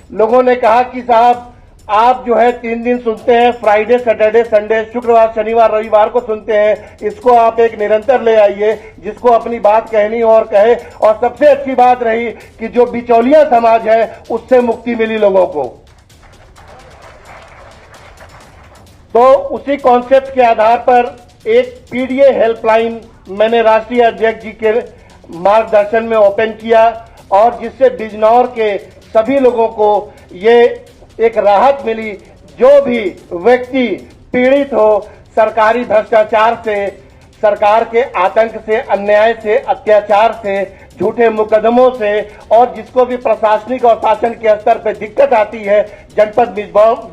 लोगों ने कहा कि साहब आप जो है 3 दिन सुनते हैं, फ्राइडे सैटरडे संडे, शुक्रवार शनिवार रविवार को सुनते हैं, इसको आप एक निरंतर ले आइए, जिसको अपनी बात कहनी और कहे। और सबसे अच्छी बात रही कि जो बिचौलिया समाज है उससे मुक्ति मिली लोगों को। तो उसी कॉन्सेप्ट के आधार पर एक पीडीए हेल्पलाइन मैंने राष्ट्रीय अध्यक्ष जी के मार्गदर्शन में ओपन किया, और जिससे बिजनौर के सभी लोगों को ये एक राहत मिली। जो भी व्यक्ति पीड़ित हो सरकारी भ्रष्टाचार से, सरकार के आतंक से, अन्याय से, अत्याचार से, झूठे मुकदमों से, और जिसको भी प्रशासनिक और शासन के स्तर पर दिक्कत आती है जनपद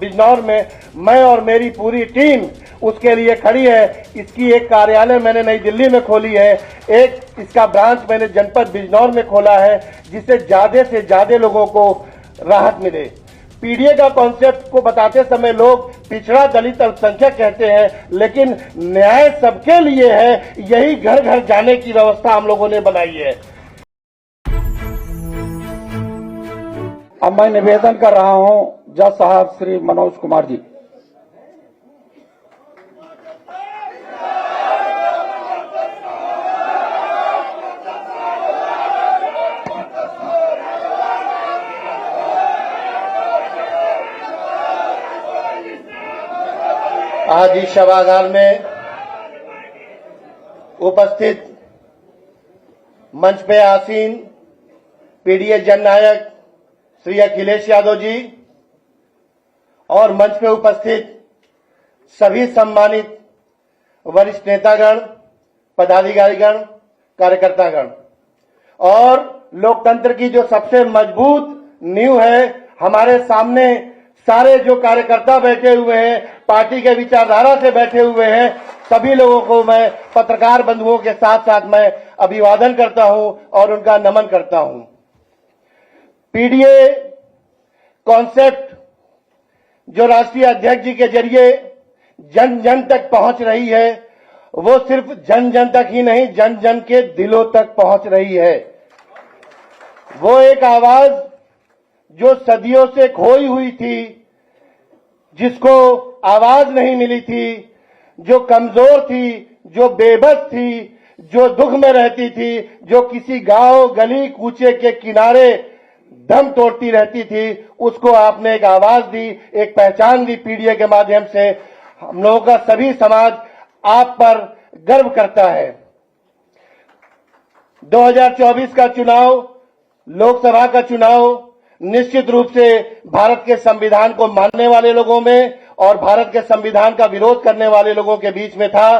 बिजनौर में, मैं और मेरी पूरी टीम उसके लिए खड़ी है। इसकी एक कार्यालय मैंने नई दिल्ली में खोली है, एक इसका ब्रांच मैंने जनपद बिजनौर में खोला है, जिससे ज्यादा से ज्यादा लोगों को राहत मिले। पीडीए का कॉन्सेप्ट को बताते समय लोग पिछड़ा, दलित, अल्पसंख्यक कहते हैं, लेकिन न्याय सबके लिए है। यही घर घर जाने की व्यवस्था हम लोगों ने बनाई है। अब मैं निवेदन कर रहा हूं जज साहब श्री मनोज कुमार जी। आज इस सभागार में उपस्थित मंच पे आसीन पीडीए जननायक श्री अखिलेश यादव जी और मंच पे उपस्थित सभी सम्मानित वरिष्ठ नेतागण, पदाधिकारीगण, कार्यकर्तागण, और लोकतंत्र की जो सबसे मजबूत नींव है, हमारे सामने सारे जो कार्यकर्ता बैठे हुए हैं, पार्टी के विचारधारा से बैठे हुए हैं, सभी लोगों को मैं पत्रकार बंधुओं के साथ साथ मैं अभिवादन करता हूं और उनका नमन करता हूं। पीडीए कॉन्सेप्ट जो राष्ट्रीय अध्यक्ष जी के जरिए जन जन तक पहुंच रही है, वो सिर्फ जन जन तक ही नहीं, जन जन के दिलों तक पहुंच रही है। वो एक आवाज जो सदियों से खोई हुई थी, जिसको आवाज नहीं मिली थी, जो कमजोर थी, जो बेबस थी, जो दुख में रहती थी, जो किसी गांव गली कूचे के किनारे दम तोड़ती रहती थी, उसको आपने एक आवाज दी, एक पहचान दी पीडीए के माध्यम से। हम लोगों का सभी समाज आप पर गर्व करता है। 2024 का चुनाव, लोकसभा का चुनाव निश्चित रूप से भारत के संविधान को मानने वाले लोगों में और भारत के संविधान का विरोध करने वाले लोगों के बीच में था,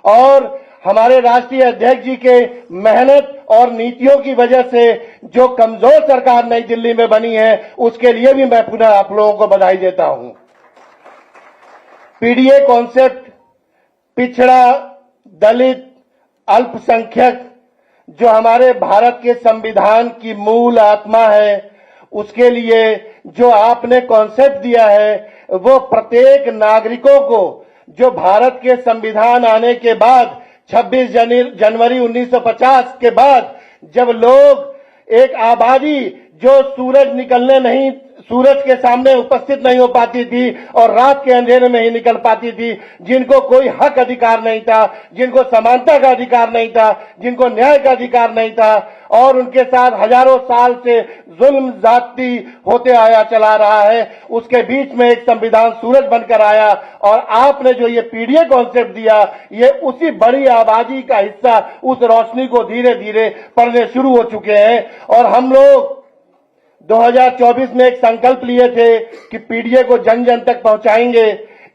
और हमारे राष्ट्रीय अध्यक्ष जी के मेहनत और नीतियों की वजह से जो कमजोर सरकार नई दिल्ली में बनी है, उसके लिए भी मैं पुनः आप लोगों को बधाई देता हूं। पीडीए कॉन्सेप्ट पिछड़ा, दलित, अल्पसंख्यक जो हमारे भारत के संविधान की मूल आत्मा है, उसके लिए जो आपने कॉन्सेप्ट दिया है, वो प्रत्येक नागरिकों को जो भारत के संविधान आने के बाद 26 जनवरी 1950 के बाद जब लोग एक आबादी जो सूरज के सामने उपस्थित नहीं हो पाती थी और रात के अंधेरे में ही निकल पाती थी, जिनको कोई हक अधिकार नहीं था, जिनको समानता का अधिकार नहीं था, जिनको न्याय का अधिकार नहीं था, और उनके साथ हजारों साल से जुल्म जाती होते आया चला रहा है, उसके बीच में एक संविधान सूरज बनकर आया। और आपने जो ये पीडीए कॉन्सेप्ट दिया, ये उसी बड़ी आबादी का हिस्सा उस रोशनी को धीरे धीरे पढ़ने शुरू हो चुके हैं। और हम लोग 2024 में एक संकल्प लिए थे कि पीडीए को जन जन तक पहुंचाएंगे,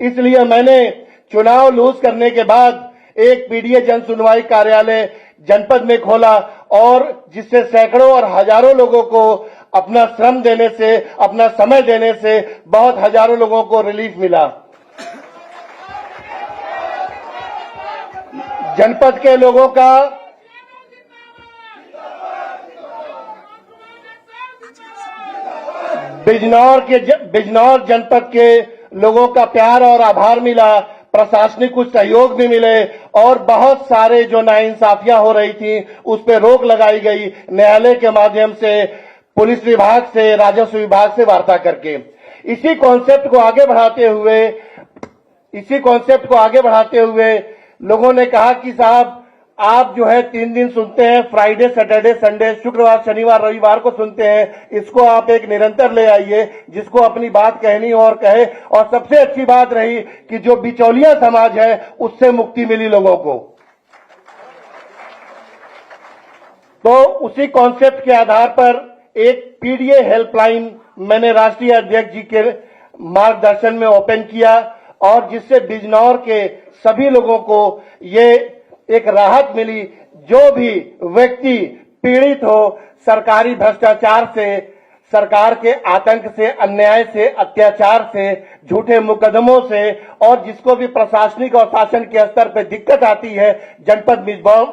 इसलिए मैंने चुनाव लूज करने के बाद एक पीडीए जन सुनवाई कार्यालय जनपद में खोला, और जिससे सैकड़ों और हजारों लोगों को अपना श्रम देने से, अपना समय देने से बहुत हजारों लोगों को रिलीफ मिला। जनपद के लोगों का बिजनौर जनपद के लोगों का प्यार और आभार मिला, प्रशासनिक कुछ सहयोग भी मिले, और बहुत सारे जो नाइंसाफियां हो रही थी उस पर रोक लगाई गई। न्यायालय के माध्यम से पुलिस विभाग से, राजस्व विभाग से वार्ता करके इसी कॉन्सेप्ट को आगे बढ़ाते हुए लोगों ने कहा कि साहब आप जो है 3 दिन सुनते हैं, फ्राइडे, सैटरडे, संडे, शुक्रवार, शनिवार, रविवार को सुनते हैं, इसको आप एक निरंतर ले आइए, जिसको अपनी बात कहनी हो और कहे। और सबसे अच्छी बात रही कि जो बिचौलिया समाज है उससे मुक्ति मिली लोगों को। तो उसी कॉन्सेप्ट के आधार पर एक पीडीए हेल्पलाइन मैंने राष्ट्रीय अध्यक्ष जी के मार्गदर्शन में ओपन किया और जिससे बिजनौर के सभी लोगों को ये एक राहत मिली। जो भी व्यक्ति पीड़ित हो सरकारी भ्रष्टाचार से, सरकार के आतंक से, अन्याय से, अत्याचार से, झूठे मुकदमों से और जिसको भी प्रशासनिक और शासन के स्तर पर दिक्कत आती है जनपद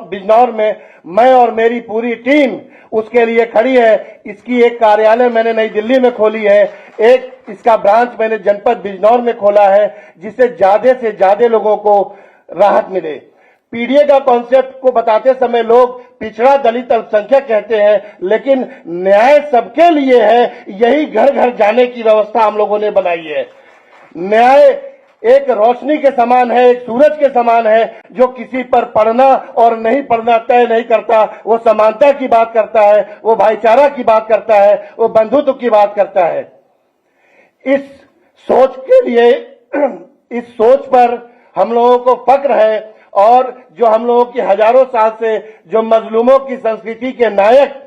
बिजनौर में, मैं और मेरी पूरी टीम उसके लिए खड़ी है। इसकी एक कार्यालय मैंने नई दिल्ली में खोली है, एक इसका ब्रांच मैंने जनपद बिजनौर में खोला है, जिससे ज्यादा से ज्यादा लोगों को राहत मिले। पीडीए का कॉन्सेप्ट को बताते समय लोग पिछड़ा, दलित, अल्पसंख्यक कहते हैं, लेकिन न्याय सबके लिए है। यही घर घर जाने की व्यवस्था हम लोगों ने बनाई है। न्याय एक रोशनी के समान है, एक सूरज के समान है, जो किसी पर पड़ना और नहीं पड़ना तय नहीं करता। वो समानता की बात करता है, वो भाईचारा की बात करता है, वो बंधुत्व की बात करता है। इस सोच के लिए, इस सोच पर हम लोगों को फक्र है और जो हम लोगों की हजारों साल से जो मजलूमों की संस्कृति के नायक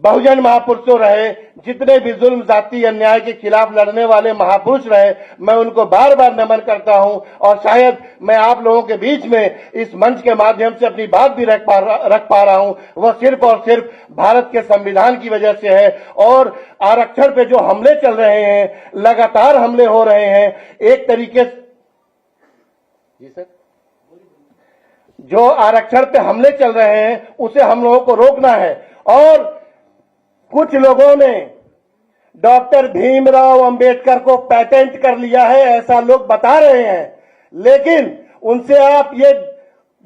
बहुजन महापुरुषों रहे, जितने भी जुल्म, जाति, अन्याय के खिलाफ लड़ने वाले महापुरुष रहे, मैं उनको बार बार नमन करता हूं। और शायद मैं आप लोगों के बीच में इस मंच के माध्यम से अपनी बात भी रख पा रहा हूं, वह सिर्फ और सिर्फ भारत के संविधान की वजह से है। और आरक्षण पे जो हमले चल रहे हैं, लगातार हमले हो रहे हैं, एक तरीके से जी सर, जो आरक्षण पे हमले चल रहे हैं उसे हम लोगों को रोकना है। और कुछ लोगों ने डॉक्टर भीमराव अंबेडकर को पेटेंट कर लिया है, ऐसा लोग बता रहे हैं, लेकिन उनसे आप ये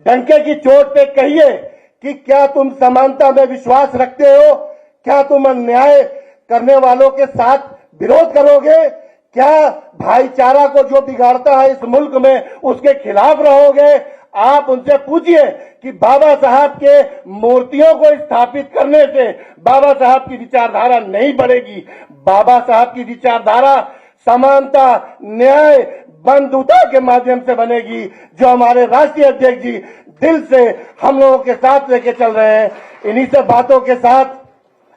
डंके की चोट पे कहिए कि क्या तुम समानता में विश्वास रखते हो? क्या तुम अन्याय करने वालों के साथ विरोध करोगे? क्या भाईचारा को जो बिगाड़ता है इस मुल्क में उसके खिलाफ रहोगे? आप उनसे पूछिए कि बाबा साहब के मूर्तियों को स्थापित करने से बाबा साहब की विचारधारा नहीं बढ़ेगी। बाबा साहब की विचारधारा समानता, न्याय, बंधुता के माध्यम से बनेगी, जो हमारे राष्ट्रीय अध्यक्ष जी दिल से हम लोगों के साथ लेके चल रहे हैं। इन्हीं सब बातों के साथ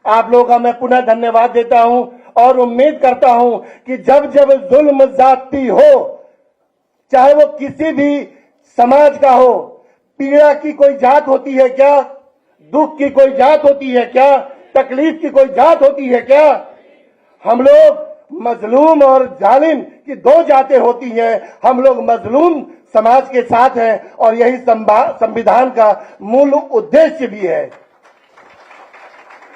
आप लोगों का मैं पुनः धन्यवाद देता हूं और उम्मीद करता हूं कि जब जब जुल्म जाती हो, चाहे वो किसी भी समाज का हो, पीड़ा की कोई जात होती है क्या? दुख की कोई जात होती है क्या? तकलीफ की कोई जात होती है क्या? हम लोग मजलूम और जालिम की 2 जातें होती हैं। हम लोग मजलूम समाज के साथ हैं और यही संविधान का मूल उद्देश्य भी है।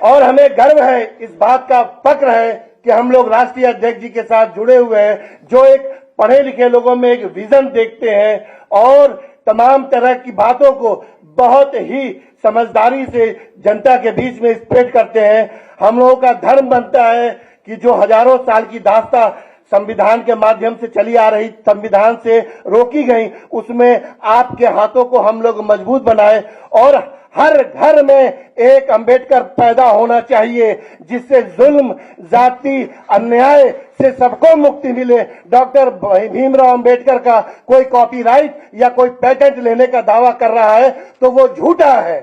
और हमें गर्व है, इस बात का फक्र है कि हम लोग राष्ट्रीय अध्यक्ष जी के साथ जुड़े हुए हैं, जो एक पढ़े लिखे लोगों में एक विजन देखते हैं और तमाम तरह की बातों को बहुत ही समझदारी से जनता के बीच में स्प्रेड करते हैं। हम लोगों का धर्म बनता है कि जो हजारों साल की दास्तां संविधान के माध्यम से चली आ रही, संविधान से रोकी गई, उसमें आपके हाथों को हम लोग मजबूत बनाए और हर घर में एक अंबेडकर पैदा होना चाहिए, जिससे जुल्म, जाति, अन्याय से सबको मुक्ति मिले। डॉक्टर भीमराव अंबेडकर का कोई कॉपीराइट या कोई पेटेंट लेने का दावा कर रहा है तो वो झूठा है।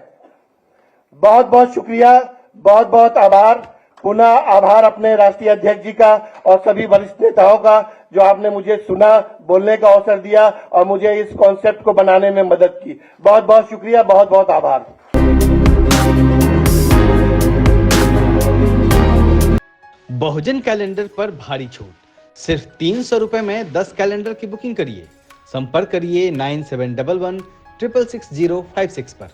बहुत बहुत शुक्रिया, बहुत बहुत आभार। पुनः आभार अपने राष्ट्रीय अध्यक्ष जी का और सभी वरिष्ठ नेताओं का, जो आपने मुझे सुना, बोलने का अवसर दिया और मुझे इस कॉन्सेप्ट को बनाने में मदद की। बहुत बहुत शुक्रिया, बहुत बहुत आभार। बहुजन कैलेंडर पर भारी छूट, सिर्फ 300 रुपए में 10 कैलेंडर की बुकिंग करिए। संपर्क करिए 9711 666 056 पर।